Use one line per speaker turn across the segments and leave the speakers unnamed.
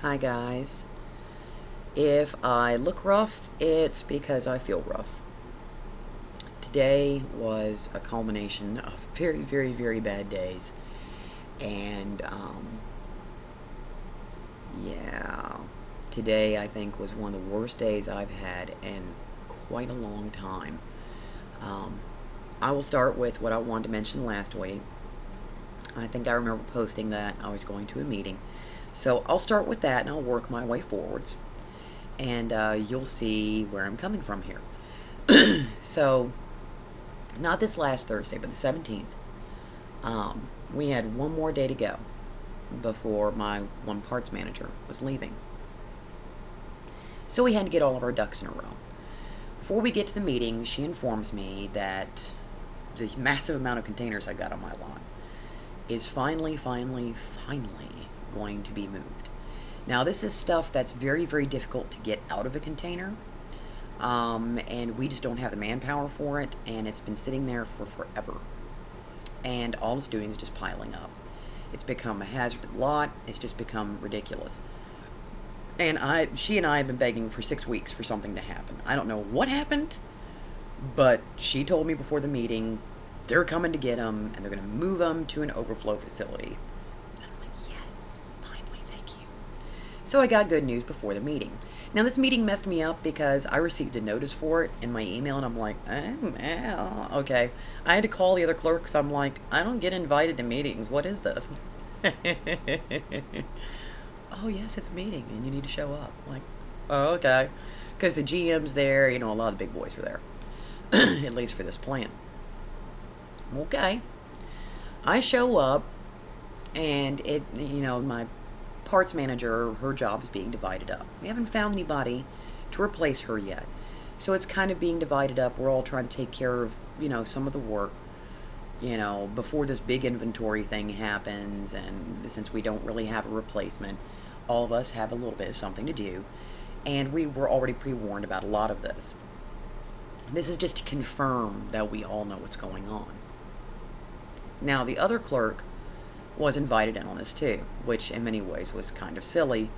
Hi guys. If I look rough, it's because I feel rough. Today was a culmination of very, very, very bad days. And, yeah, today I think was one of the worst days I've had in quite a long time. I will start with what I wanted to mention last week. I think I remember posting that I was going to a meeting. So I'll start with that and I'll work my way forwards. And you'll see where I'm coming from here. So, not this last Thursday, but the 17th. We had one more day to go before my one parts manager was leaving. So we had to get all of our ducks in a row. Before we get to the meeting, she informs me that the massive amount of containers I got on my lot is finally going to be moved. Now, this is stuff that's very, very difficult to get out of a container, and we just don't have the manpower for it, and it's been sitting there for forever. And all it's doing is just piling up. It's become a hazardous lot. It's just become ridiculous. And she and I have been begging for 6 weeks for something to happen. I don't know what happened, but she told me before the meeting they're coming to get them, and they're going to move them to an overflow facility. And I'm like, yes, finally, thank you. So I got good news before the meeting. Now, this meeting messed me up because I received a notice for it in my email, and I'm like, okay. I had to call the other clerks. I'm like, I don't get invited to meetings. What is this? Oh, yes, it's a meeting, and you need to show up. I'm like, oh, okay. Because the GM's there, a lot of the big boys are there. At least for this plant. Okay. I show up, and my parts manager, her job is being divided up. We haven't found anybody to replace her yet. So it's kind of being divided up. We're all trying to take care of, some of the work, before this big inventory thing happens. And since we don't really have a replacement, all of us have a little bit of something to do. And we were already pre-warned about a lot of this. This is just to confirm that we all know what's going on. Now, the other clerk was invited in on this too, which in many ways was kind of silly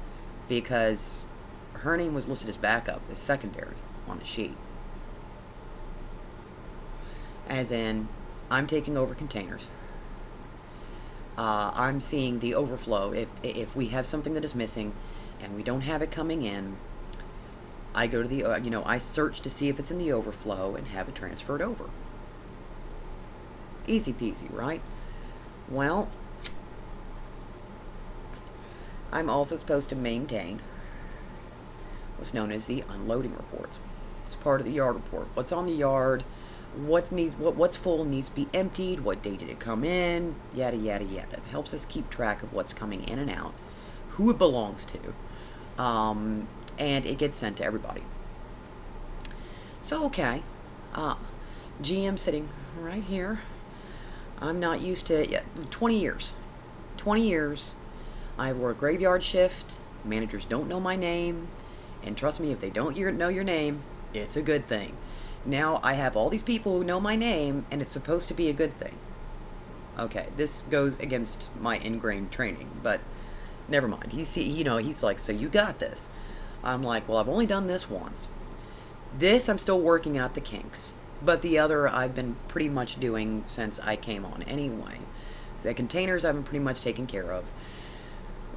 because her name was listed as backup, as secondary on the sheet. As in, I'm taking over containers. I'm seeing the overflow. If we have something that is missing and we don't have it coming in, I go to the, I search to see if it's in the overflow and have it transferred over. Easy peasy, right? Well, I'm also supposed to maintain what's known as the unloading reports. It's part of the yard report. What's on the yard, what's full needs to be emptied, what day did it come in, yada, yada, yada. It helps us keep track of what's coming in and out, who it belongs to, and it gets sent to everybody. So, okay, GM sitting right here. I'm not used to it yet. 20 years. 20 years. I work graveyard shift. Managers don't know my name. And trust me, if they don't know your name, it's a good thing. Now I have all these people who know my name, and it's supposed to be a good thing. Okay, this goes against my ingrained training, but never mind. He's like, so you got this. I'm like, well, I've only done this once. This, I'm still working out the kinks. But the other, I've been pretty much doing since I came on anyway. So the containers, I've been pretty much taken care of.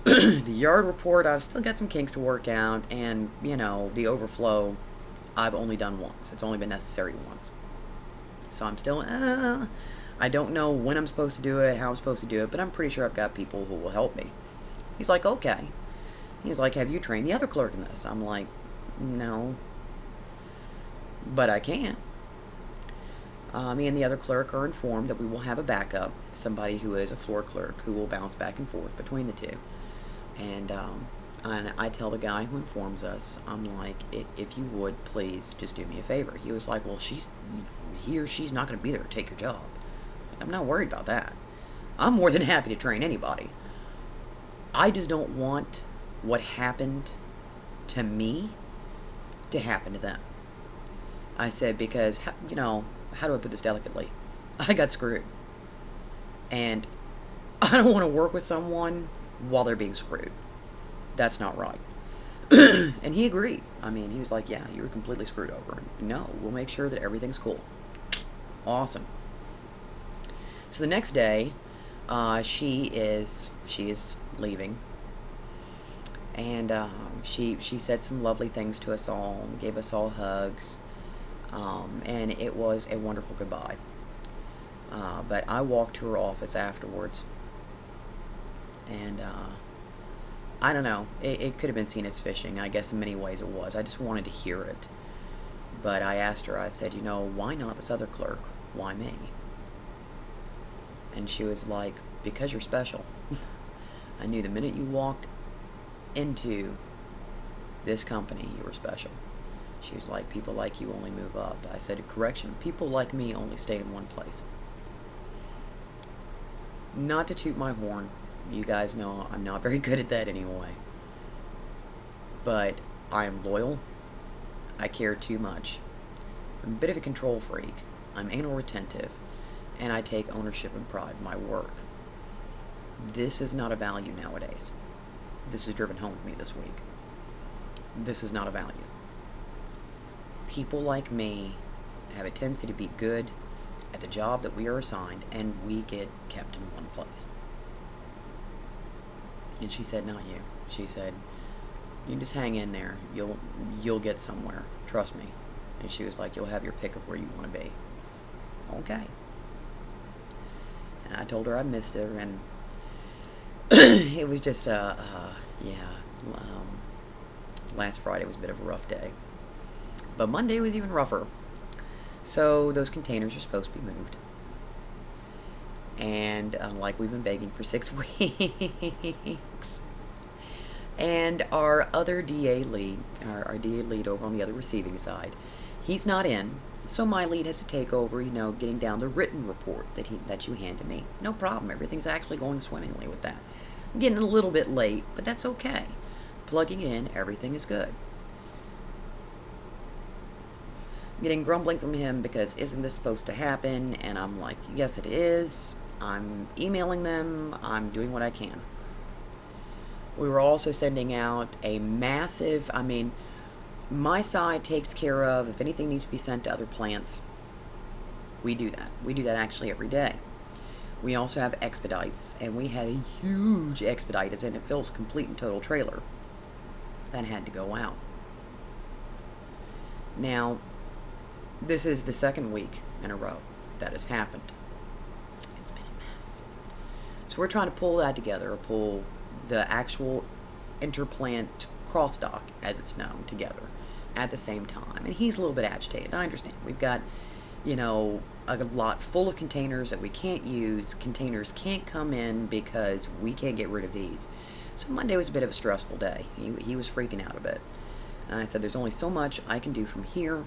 The yard report, I've still got some kinks to work out. And, the overflow, I've only done once. It's only been necessary once. So I'm still, I don't know when I'm supposed to do it, how I'm supposed to do it, but I'm pretty sure I've got people who will help me. He's like, okay. He's like, have you trained the other clerk in this? I'm like, no. But I can. Me and the other clerk are informed that we will have a backup, somebody who is a floor clerk who will bounce back and forth between the two. And I tell the guy who informs us, I'm like, if you would, please just do me a favor. He was like, well, he or she's not going to be there to take your job. Like, I'm not worried about that. I'm more than happy to train anybody. I just don't want what happened to me to happen to them. I said, because, how do I put this delicately? I got screwed. And I don't want to work with someone while they're being screwed. That's not right. And he agreed. I mean, he was like, yeah, you were completely screwed over. No, we'll make sure that everything's cool. Awesome. So the next day, she is leaving, and she said some lovely things to us all, gave us all hugs, and it was a wonderful goodbye. But I walked to her office afterwards, and I don't know, it could have been seen as fishing. I guess in many ways it was. I just wanted to hear it. But I asked her, I said, you know, why not this other clerk? Why me? And she was like, because you're special. I knew the minute you walked into this company, you were special. She was like, people like you only move up. I said, correction, people like me only stay in one place. Not to toot my horn. You guys know I'm not very good at that anyway. But I am loyal. I care too much. I'm a bit of a control freak. I'm anal retentive. And I take ownership and pride in my work. This is not a value nowadays. This is driven home with me this week. This is not a value. People like me have a tendency to be good at the job that we are assigned, and we get kept in one place. And she said, not you. She said, you just hang in there. You'll get somewhere. Trust me. And she was like, you'll have your pick of where you want to be. Okay. And I told her I missed her, and it was just, last Friday was a bit of a rough day. But Monday was even rougher. So those containers are supposed to be moved. And like we've been begging for 6 weeks. And our other DA lead, our DA lead over on the other receiving side, he's not in. So my lead has to take over, you know, getting down the written report that you handed me. No problem. Everything's actually going swimmingly with that. I'm getting a little bit late, but that's okay. Plugging in, everything is good. I'm getting grumbling from him because isn't this supposed to happen? And I'm like, yes it is. I'm emailing them. I'm doing what I can. We were also sending out a massive, my side takes care of if anything needs to be sent to other plants. We do that. We do that actually every day. We also have expedites, and we had a huge expedite, as in it fills a complete and total trailer. That had to go out. Now, this is the second week in a row that has happened. It's been a mess. So we're trying to pull that together, or pull the actual interplant cross-dock, as it's known, together at the same time. And he's a little bit agitated. I understand. We've got, you know, a lot full of containers that we can't use. Containers can't come in because we can't get rid of these. So Monday was a bit of a stressful day. He was freaking out a bit. And I said, there's only so much I can do from here.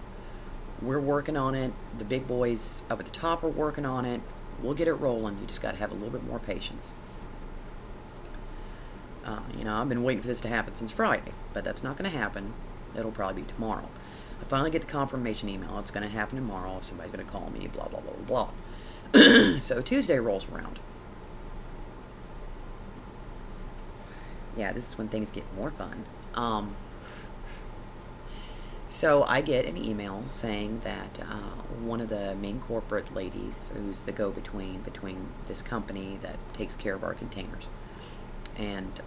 We're working on it. The big boys up at the top are working on it. We'll get it rolling. You just got to have a little bit more patience. You know, I've been waiting for this to happen since Friday, but that's not going to happen. It'll probably be tomorrow. I finally get the confirmation email. It's going to happen tomorrow. Somebody's going to call me, blah, blah, blah, blah. So Tuesday rolls around. Yeah, this is when things get more fun. So I get an email saying that one of the main corporate ladies, who's the go-between between this company that takes care of our containers and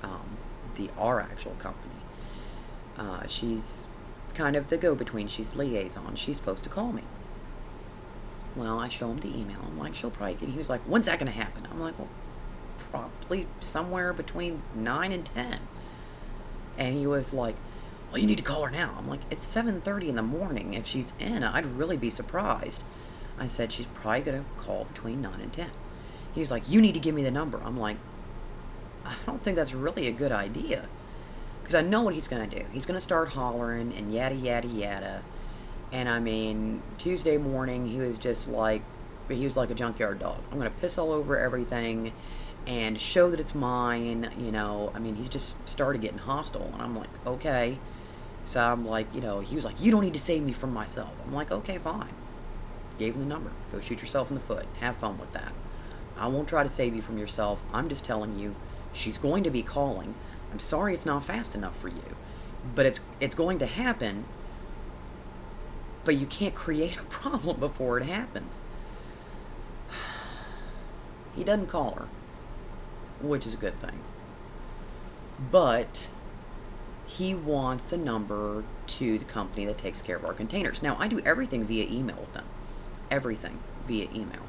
our actual company, she's kind of the go-between. She's liaison. She's supposed to call me. Well, I show him the email. I'm like, she'll probably get. He was like, when's that going to happen? I'm like, well, probably somewhere between 9 and 10. And he was like, well, you need to call her now. I'm like, it's 7:30 in the morning. If she's in, I'd really be surprised. I said, she's probably going to call between 9 and 10. He was like, you need to give me the number. I'm like, I don't think that's really a good idea. Because I know what he's going to do. He's going to start hollering and yada, yada, yada. And Tuesday morning, he was just like, he was like a junkyard dog. I'm going to piss all over everything and show that it's mine, you know. He just started getting hostile. And I'm like, okay. So I'm like, you know, he was like, you don't need to save me from myself. I'm like, okay, fine. Gave him the number. Go shoot yourself in the foot. Have fun with that. I won't try to save you from yourself. I'm just telling you, she's going to be calling. I'm sorry it's not fast enough for you, but it's going to happen, but you can't create a problem before it happens. He doesn't call her, which is a good thing. But he wants a number to the company that takes care of our containers. Now, I do everything via email with them. Everything via email.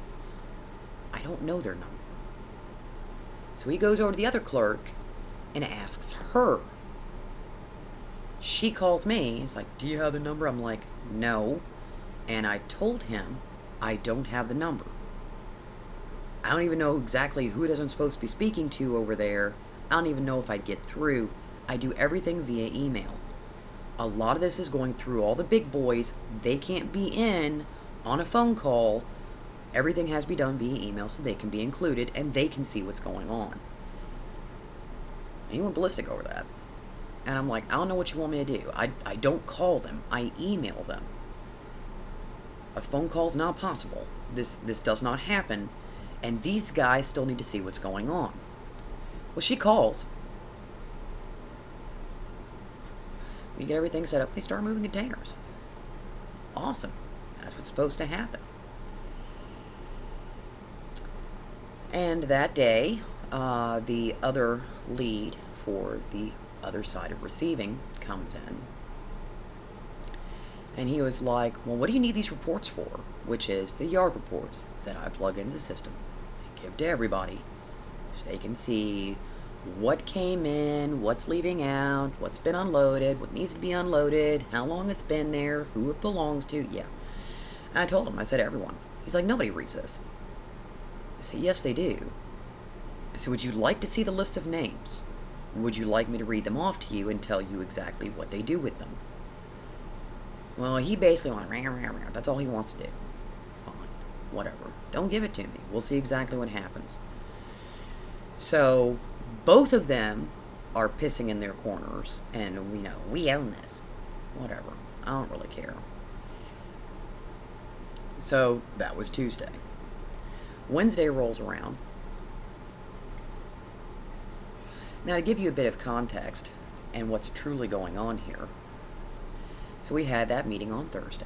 I don't know their number. So he goes over to the other clerk and asks her. She calls me. He's like, do you have the number? I'm like, no. And I told him I don't have the number. I don't even know exactly who it is I'm supposed to be speaking to over there. I don't even know if I'd get through. I do everything via email. A lot of this is going through all the big boys. They can't be in on a phone call. Everything has to be done via email so they can be included and they can see what's going on. And he went ballistic over that. And I'm like, I don't know what you want me to do. I don't call them. I email them. A phone call's not possible. This does not happen. And these guys still need to see what's going on. Well, she calls. We get everything set up. They start moving containers. Awesome. That's what's supposed to happen. And that day, the other lead for the other side of receiving comes in. And he was like, well, what do you need these reports for? Which is the yard reports that I plug into the system and give to everybody so they can see what came in, what's leaving out, what's been unloaded, what needs to be unloaded, how long it's been there, who it belongs to. Yeah. And I told him, I said, everyone. He's like, nobody reads this. I said, yes, they do. I said, would you like to see the list of names? Would you like me to read them off to you and tell you exactly what they do with them? Well, he basically went, rah, rah, rah. That's all he wants to do. Fine. Whatever. Don't give it to me. We'll see exactly what happens. So, both of them are pissing in their corners, and we own this. Whatever. I don't really care. So, that was Tuesday. Wednesday rolls around. Now, to give you a bit of context and what's truly going on here, so we had that meeting on Thursday.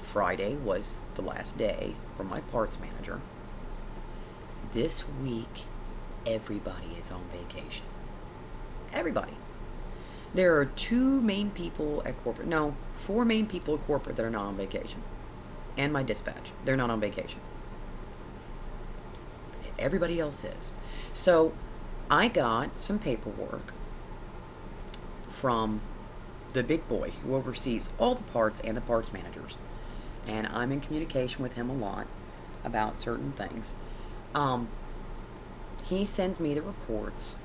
Friday was the last day for my parts manager. This week, everybody is on vacation. Everybody. There are 2 main people at corporate. No, 4 main people at corporate that are not on vacation. And my dispatch. They're not on vacation. Everybody else is. So, I got some paperwork from the big boy who oversees all the parts and the parts managers. And I'm in communication with him a lot about certain things. He sends me the reports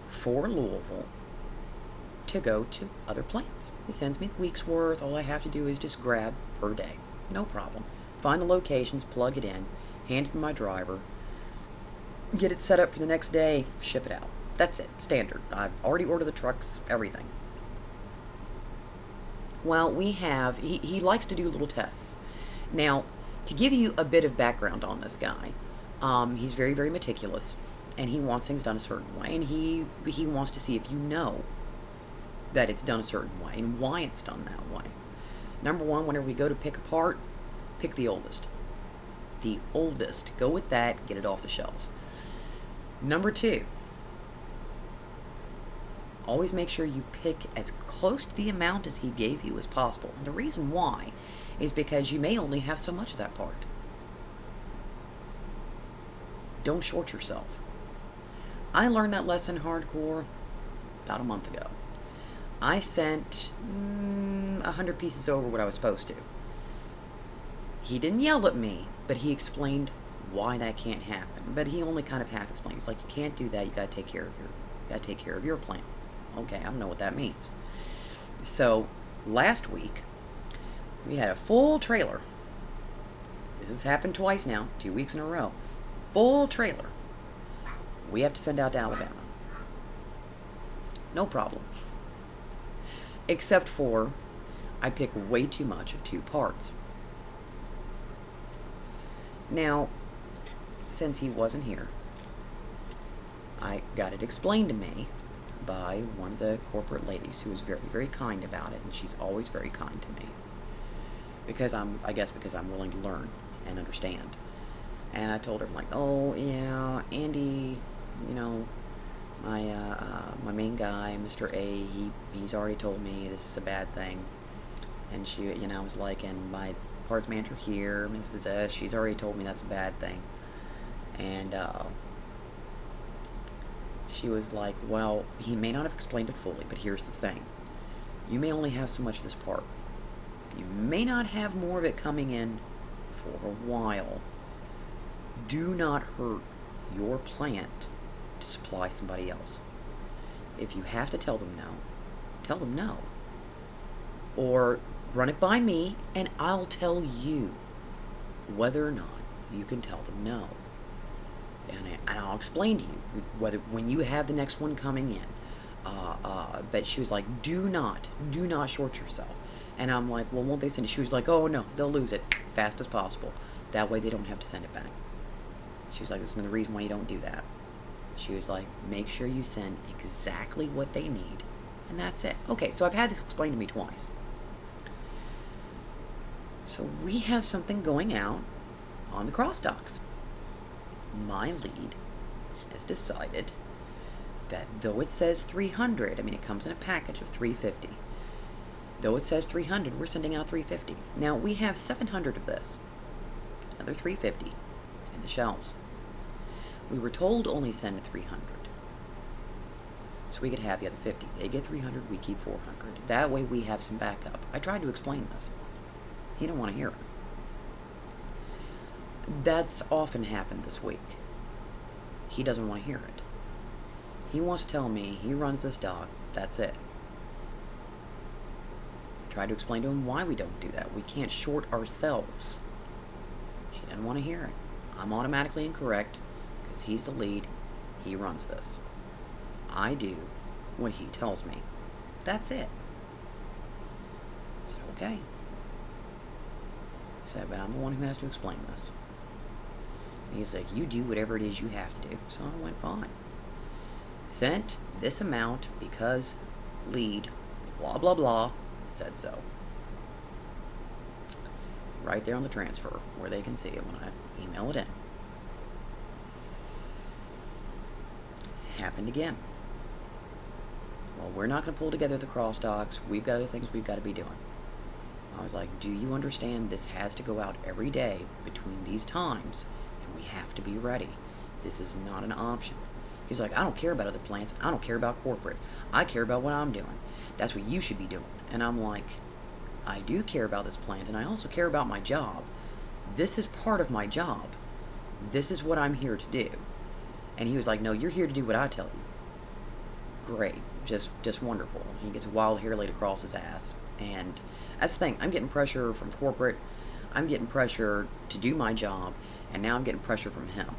for Louisville to go to other plants. He sends me the week's worth. All I have to do is just grab per day. No problem. Find the locations, plug it in, hand it to my driver, get it set up for the next day, ship it out. That's it. Standard. I've already ordered the trucks, everything. Well, he likes to do little tests. Now, to give you a bit of background on this guy, he's very, very meticulous, and he wants things done a certain way, and he wants to see if you know that it's done a certain way and why it's done that way. Number one, whenever we go to pick a part, pick the oldest. The oldest. Go with that, get it off the shelves. Number 2, always make sure you pick as close to the amount as he gave you as possible. And the reason why is because you may only have so much of that part. Don't short yourself. I learned that lesson hardcore about a month ago. I sent 100 pieces over what I was supposed to. He didn't yell at me, but he explained why that can't happen. But he only kind of half explained. He's like, you can't do that. You gotta take care of your plant. Okay, I don't know what that means. So last week we had a full trailer. This has happened twice now, 2 weeks in a row. Full trailer. We have to send out to Alabama. No problem. Except for I pick way too much of 2 parts. Now, since he wasn't here, I got it explained to me by one of the corporate ladies who was very, very kind about it, and she's always very kind to me. Because I guess because I'm willing to learn and understand. And I told her, like, oh, yeah, Andy, you know, my main guy, Mr. A, he's already told me this is a bad thing. And she, you know, I was like, and my parts manager here, Mrs. S, she's already told me that's a bad thing. And she was like, well, he may not have explained it fully, but here's the thing. You may only have so much of this part. You may not have more of it coming in for a while. Do not hurt your plant to supply somebody else. If you have to tell them no, tell them no. Or run it by me, and I'll tell you whether or not you can tell them no. And I'll explain to you whether when you have the next one coming in. But she was like, do not short yourself. And I'm like, well, won't they send it? She was like, oh no, they'll lose it fast as possible. That way they don't have to send it back. She was like, this is another reason why you don't do that. She was like, make sure you send exactly what they need, and that's it. Okay, so I've had this explained to me twice. So we have something going out on the cross docks. My lead has decided that though it says 300, I mean it comes in a package of 350. Though it says 300, we're sending out 350. Now we have 700 of this. Another 350 in the shelves. We were told only send 300. So we could have the other 50. They get 300, we keep 400. That way we have some backup. I tried to explain this. He didn't want to hear it. That's often happened this week. He doesn't want to hear it. He wants to tell me he runs this dock. That's it. I tried to explain to him why we don't do that. We can't short ourselves. He didn't want to hear it. I'm automatically incorrect because he's the lead. He runs this. I do what he tells me. That's it. I said, okay. I said, but I'm the one who has to explain this. And he's like, you do whatever it is you have to do. So I went, fine. Sent this amount because lead, blah, blah, blah, said so. Right there on the transfer where they can see it when I email it in. Happened again. Well, we're not going to pull together the cross docks. We've got other things we've got to be doing. I was like, do you understand this has to go out every day between these times, and we have to be ready. This is not an option. He's like, I don't care about other plants. I don't care about corporate. I care about what I'm doing. That's what you should be doing. And I'm like, I do care about this plant, and I also care about my job. This is part of my job. This is what I'm here to do. And he was like, no, you're here to do what I tell you. Great. Just wonderful. He gets wild hair laid across his ass. And that's the thing. I'm getting pressure from corporate. I'm getting pressure to do my job. And now I'm getting pressure from him.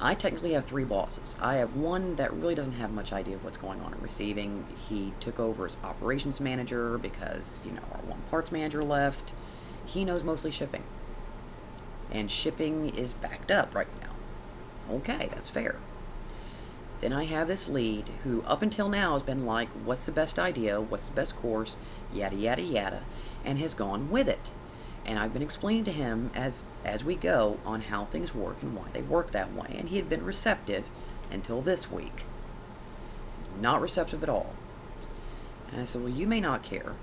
I technically have 3 bosses. I have one that really doesn't have much idea of what's going on in receiving. He took over as operations manager because, you know, our one parts manager left. He knows mostly shipping. And shipping is backed up right now. Okay, that's fair. Then I have this lead who up until now has been like, what's the best idea? What's the best course? Yada, yada, yada. And has gone with it. And I've been explaining to him as we go on how things work and why they work that way. And he had been receptive until this week. Not receptive at all. And I said, well, you may not care,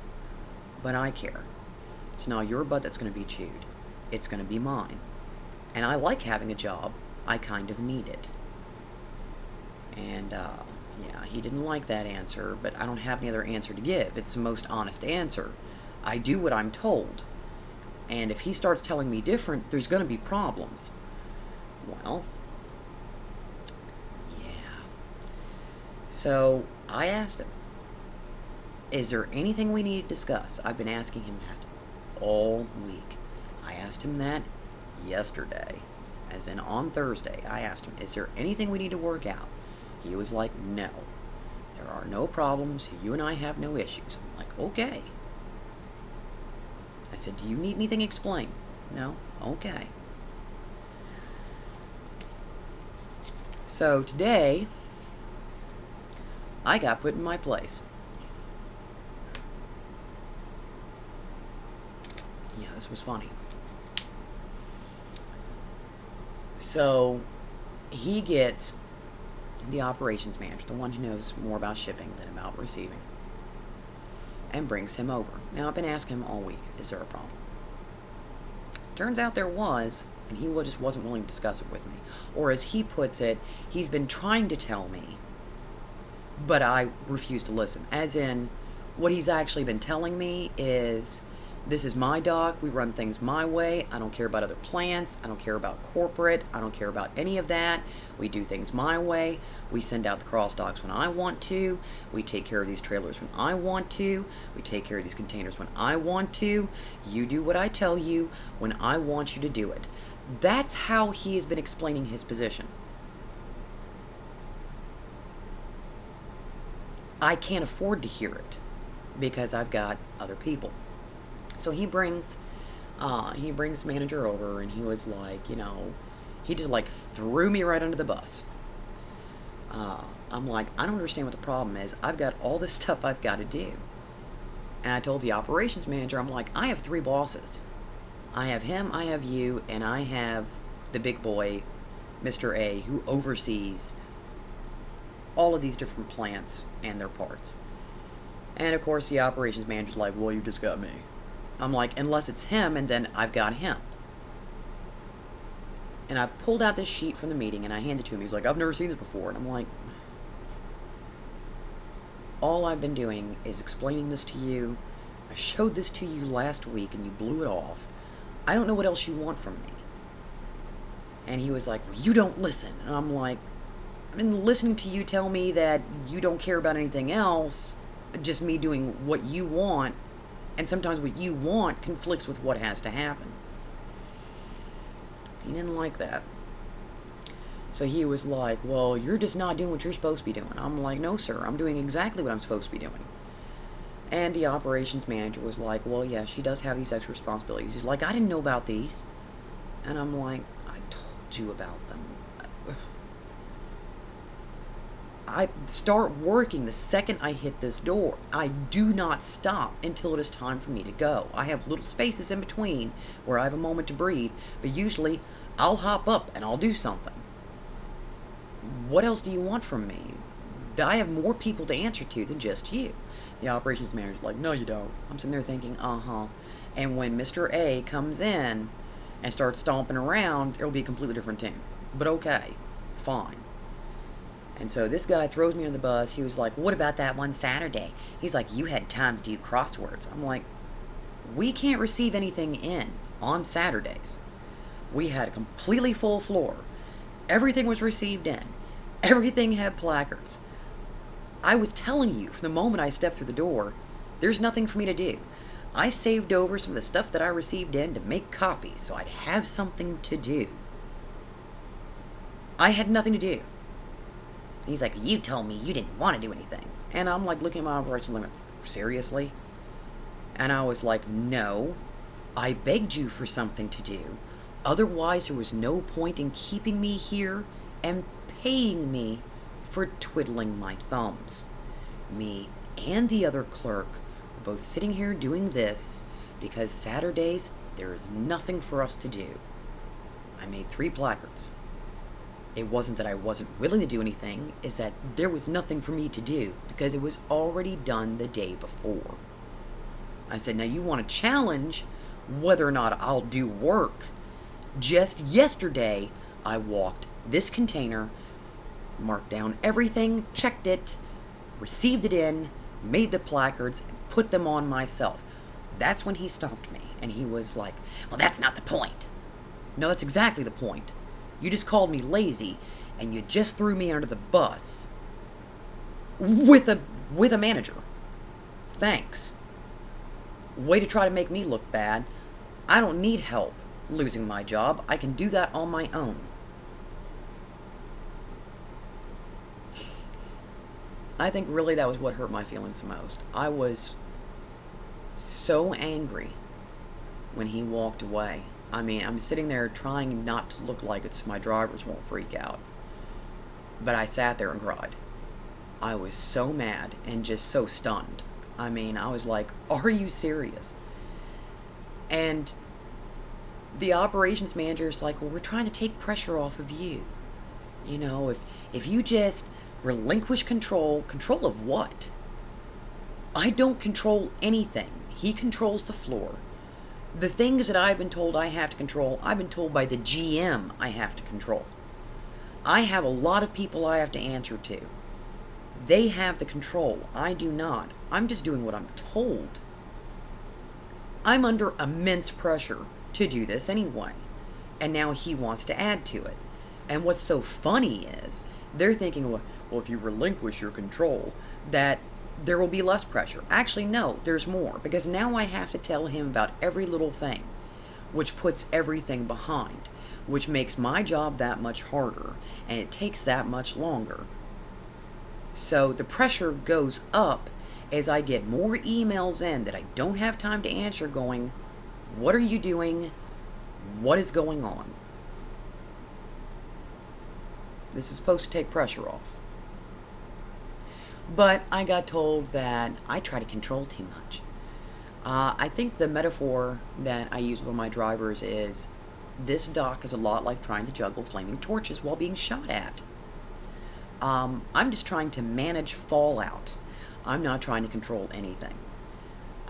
but I care. It's not your butt that's going to be chewed. It's going to be mine. And I like having a job. I kind of need it. And, yeah, he didn't like that answer, but I don't have any other answer to give. It's the most honest answer. I do what I'm told. And if he starts telling me different, there's going to be problems. Well, yeah. So I asked him, is there anything we need to discuss? I've been asking him that all week. I asked him that yesterday, as in on Thursday. I asked him, is there anything we need to work out? He was like, no. There are no problems. You and I have no issues. I'm like, okay. I said, do you need anything explained? No? Okay. So today, I got put in my place. Yeah, this was funny. So, he gets the operations manager, the one who knows more about shipping than about receiving, and brings him over. Now, I've been asking him all week, is there a problem? Turns out there was, and he just wasn't willing to discuss it with me. Or as he puts it, he's been trying to tell me, but I refuse to listen. As in, what he's actually been telling me is, this is my dock, we run things my way, I don't care about other plants, I don't care about corporate, I don't care about any of that, we do things my way, we send out the cross docks when I want to, we take care of these trailers when I want to, we take care of these containers when I want to, you do what I tell you when I want you to do it. That's how he has been explaining his position. I can't afford to hear it because I've got other people. So he brings manager over, and he was like, he just like threw me right under the bus. I'm like, I don't understand what the problem is. I've got all this stuff I've got to do. And I told the operations manager, I'm like, I have 3 bosses. I have him, I have you, and I have the big boy, Mr. A, who oversees all of these different plants and their parts. And of course the operations manager's like, well, you just got me. I'm like, unless it's him, and then I've got him. And I pulled out this sheet from the meeting, and I handed it to him. He's like, I've never seen this before. And I'm like, all I've been doing is explaining this to you. I showed this to you last week, and you blew it off. I don't know what else you want from me. And he was like, well, you don't listen. And I'm like, I've been listening to you tell me that you don't care about anything else, just me doing what you want. And sometimes what you want conflicts with what has to happen. He didn't like that. So he was like, well, you're just not doing what you're supposed to be doing. I'm like, no, sir, I'm doing exactly what I'm supposed to be doing. And the operations manager was like, well, yeah, she does have these extra responsibilities. He's like, I didn't know about these. And I'm like, I told you about them. I start working the second I hit this door. I do not stop until it is time for me to go. I have little spaces in between where I have a moment to breathe, but usually I'll hop up and I'll do something. What else do you want from me? I have more people to answer to than just you. The operations manager's like, no, you don't. I'm sitting there thinking, And when Mr. A comes in and starts stomping around, it'll be a completely different tune. But okay, fine. And so this guy throws me under the bus. He was like, what about that one Saturday? He's like, you had time to do crosswords. I'm like, we can't receive anything in on Saturdays. We had a completely full floor. Everything was received in. Everything had placards. I was telling you from the moment I stepped through the door, there's nothing for me to do. I saved over some of the stuff that I received in to make copies so I'd have something to do. I had nothing to do. He's like, you told me you didn't want to do anything. And I'm like looking at my operation limit, seriously? And I was like, no, I begged you for something to do. Otherwise, there was no point in keeping me here and paying me for twiddling my thumbs. Me and the other clerk were both sitting here doing this because Saturdays, there is nothing for us to do. I made 3 placards. It wasn't that I wasn't willing to do anything, it's that there was nothing for me to do because it was already done the day before. I said, now you want to challenge whether or not I'll do work. Just yesterday, I walked this container, marked down everything, checked it, received it in, made the placards, and put them on myself. That's when he stopped me, and he was like, well, that's not the point. No, that's exactly the point. You just called me lazy, and you just threw me under the bus with a manager. Thanks. Way to try to make me look bad. I don't need help losing my job. I can do that on my own. I think really that was what hurt my feelings the most. I was so angry when he walked away. I mean, I'm sitting there trying not to look like it's my drivers won't freak out. But I sat there and cried. I was so mad and just so stunned. I mean, I was like, are you serious? And the operations manager is like, well, we're trying to take pressure off of you. You know, if you just relinquish control of what? I don't control anything. He controls the floor. The things that I've been told I have to control, I've been told by the GM I have to control. I have a lot of people I have to answer to. They have the control. I do not. I'm just doing what I'm told. I'm under immense pressure to do this anyway. And now he wants to add to it. And what's so funny is, they're thinking, well, if you relinquish your control, that there will be less pressure. Actually, no, there's more. Because now I have to tell him about every little thing, which puts everything behind, which makes my job that much harder, and it takes that much longer. So the pressure goes up as I get more emails in that I don't have time to answer going, what are you doing? What is going on? This is supposed to take pressure off. But I got told that I try to control too much. I think the metaphor that I use with my drivers is, this dock is a lot like trying to juggle flaming torches while being shot at. I'm just trying to manage fallout. I'm not trying to control anything.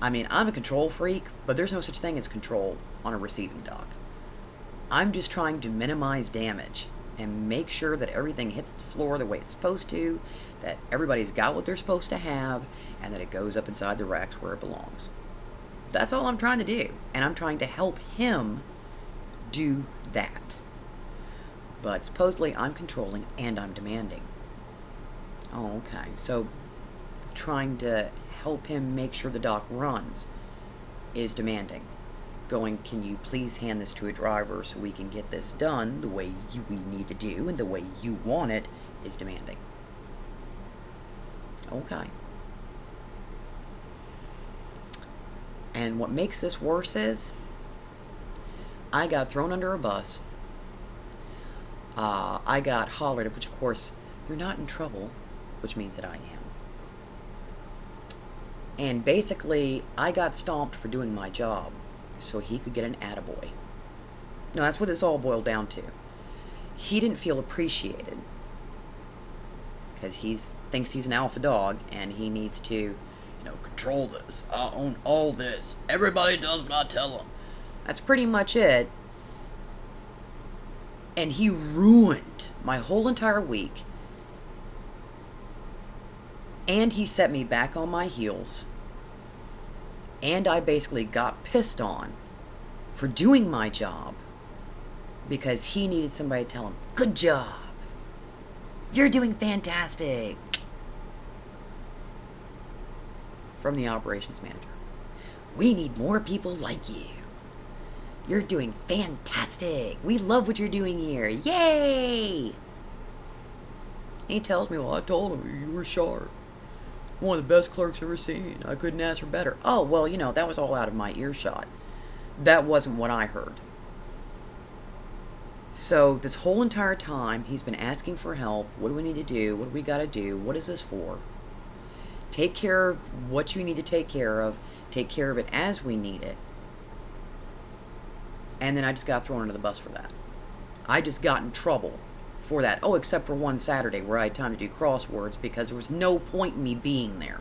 I mean, I'm a control freak, but there's no such thing as control on a receiving dock. I'm just trying to minimize damage and make sure that everything hits the floor the way it's supposed to, that everybody's got what they're supposed to have, and that it goes up inside the racks where it belongs. That's all I'm trying to do, and I'm trying to help him do that. But supposedly I'm controlling and I'm demanding. Oh, okay. So trying to help him make sure the dock runs is demanding. Going, can you please hand this to a driver so we can get this done the way we need to do and the way you want it, is demanding. Okay. And what makes this worse is, I got thrown under a bus. I got hollered at, which of course, you're not in trouble, which means that I am. And basically, I got stomped for doing my job, so he could get an attaboy. No, that's what this all boiled down to. He didn't feel appreciated, because he thinks he's an alpha dog, and he needs to, control this. I own all this. Everybody does what I tell them. That's pretty much it. And he ruined my whole entire week. And he set me back on my heels. And I basically got pissed on for doing my job because he needed somebody to tell him, good job. You're doing fantastic. From the operations manager. We need more people like you. You're doing fantastic. We love what you're doing here. Yay! He tells me, well, I told him you were sharp. One of the best clerks I've ever seen. I couldn't ask for better. Oh, well, that was all out of my earshot. That wasn't what I heard. So this whole entire time, he's been asking for help. What do we need to do? What do we got to do? What is this for? Take care of what you need to take care of. Take care of it as we need it. And then I just got thrown under the bus for that. I just got in trouble for that. Oh, except for one Saturday where I had time to do crosswords because there was no point in me being there.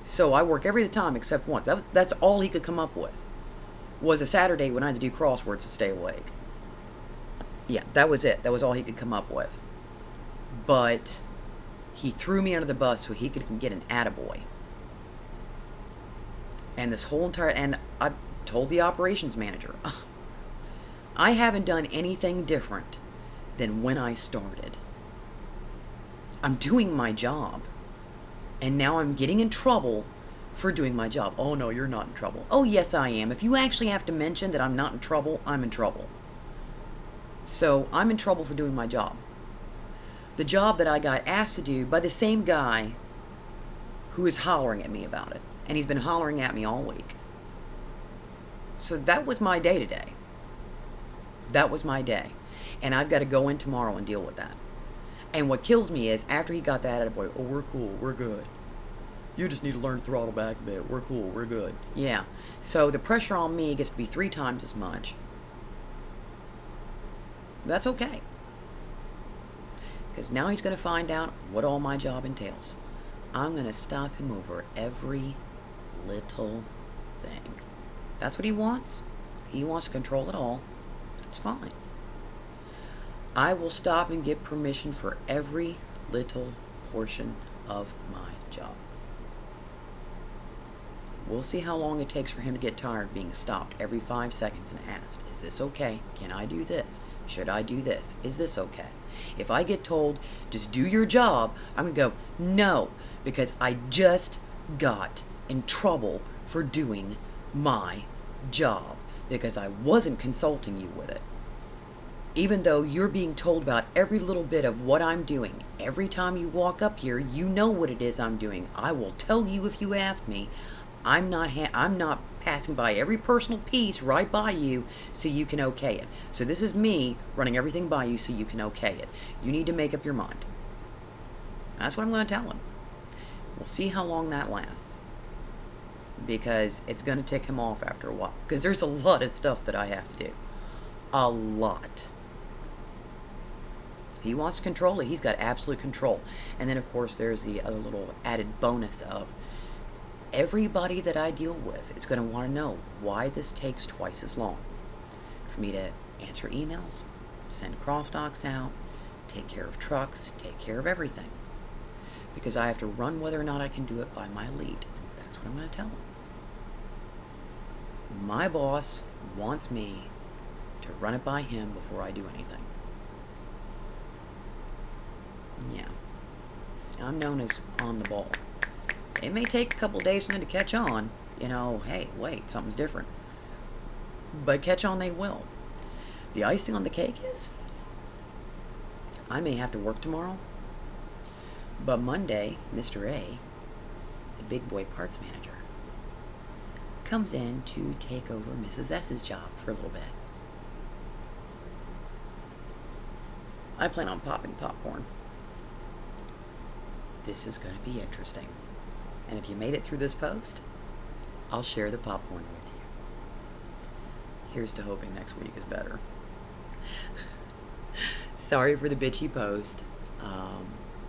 So I work every time except once. That's all he could come up with. Was a Saturday when I had to do crosswords to stay awake. Yeah, that was it. That was all he could come up with. But he threw me under the bus so he could get an attaboy. And this whole entire... And I told the operations manager, I haven't done anything different than when I started. I'm doing my job. And now I'm getting in trouble for doing my job. Oh, no, you're not in trouble. Oh, yes, I am. If you actually have to mention that I'm not in trouble, I'm in trouble. So I'm in trouble for doing my job. The job that I got asked to do by the same guy who is hollering at me about it. And he's been hollering at me all week. So that was my day today. That was my day. And I've got to go in tomorrow and deal with that. And what kills me is after he got that attaboy, oh, we're cool, we're good. You just need to learn to throttle back a bit. We're cool, we're good. Yeah. So the pressure on me gets to be 3 times as much. That's okay. Because now he's going to find out what all my job entails. I'm going to stop him over every little thing. That's what he wants. He wants to control it all. That's fine. I will stop and get permission for every little portion of my job. We'll see how long it takes for him to get tired of being stopped every 5 seconds and asked, is this okay? Can I do this? Should I do this? Is this okay? If I get told, just do your job, I'm going to go, no, because I just got in trouble for doing my job because I wasn't consulting you with it. Even though you're being told about every little bit of what I'm doing, every time you walk up here, you know what it is I'm doing. I will tell you if you ask me. I'm not passing by every personal piece right by you so you can okay it. So this is me running everything by you so you can okay it. You need to make up your mind. That's what I'm going to tell him. We'll see how long that lasts. Because it's going to tick him off after a while. Because there's a lot of stuff that I have to do. A lot. He wants to control it. He's got absolute control. And then, of course, there's the other little added bonus of everybody that I deal with is going to want to know why this takes twice as long for me to answer emails, send cross-docks out, take care of trucks, take care of everything. Because I have to run whether or not I can do it by my lead. That's what I'm going to tell them. My boss wants me to run it by him before I do anything. Yeah. I'm known as on the ball. It may take a couple days for them to catch on. You know, hey, wait, something's different. But catch on they will. The icing on the cake is, I may have to work tomorrow, but Monday, Mr. A, the big boy parts manager, comes in to take over Mrs. S's job for a little bit. I plan on popping popcorn. This is going to be interesting. And if you made it through this post, I'll share the popcorn with you. Here's to hoping next week is better. Sorry for the bitchy post,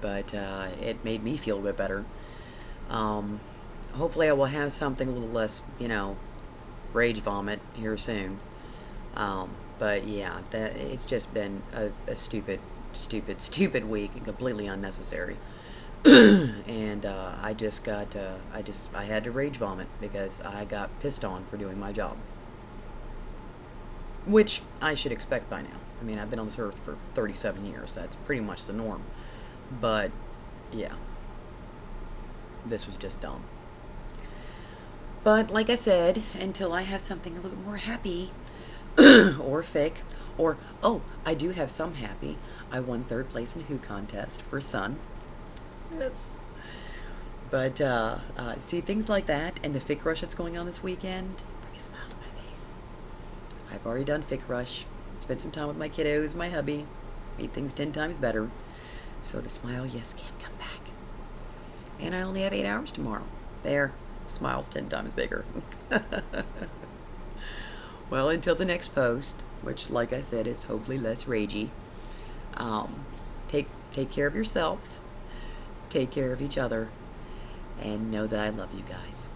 but it made me feel a bit better. Hopefully I will have something a little less, rage vomit here soon. But yeah, it's just been a stupid week and completely unnecessary. And I had to rage vomit because I got pissed on for doing my job. Which I should expect by now. I mean, I've been on this earth for 37 years. That's pretty much the norm. But, yeah. This was just dumb. But, like I said, until I have something a little bit more happy, or fake, or, oh, I do have some happy. I won 3rd place in Who contest for Sun. Yes. But, see, things like that, and the Fic Rush that's going on this weekend, bring a smile to my face. I've already done Fic Rush, spent some time with my kiddos, my hubby, made things 10 times better. So the smile, yes, can come back. And I only have 8 hours tomorrow. There, smile's 10 times bigger. Well, until the next post, which, like I said, is hopefully less ragey, take care of yourselves, take care of each other, and know that I love you guys.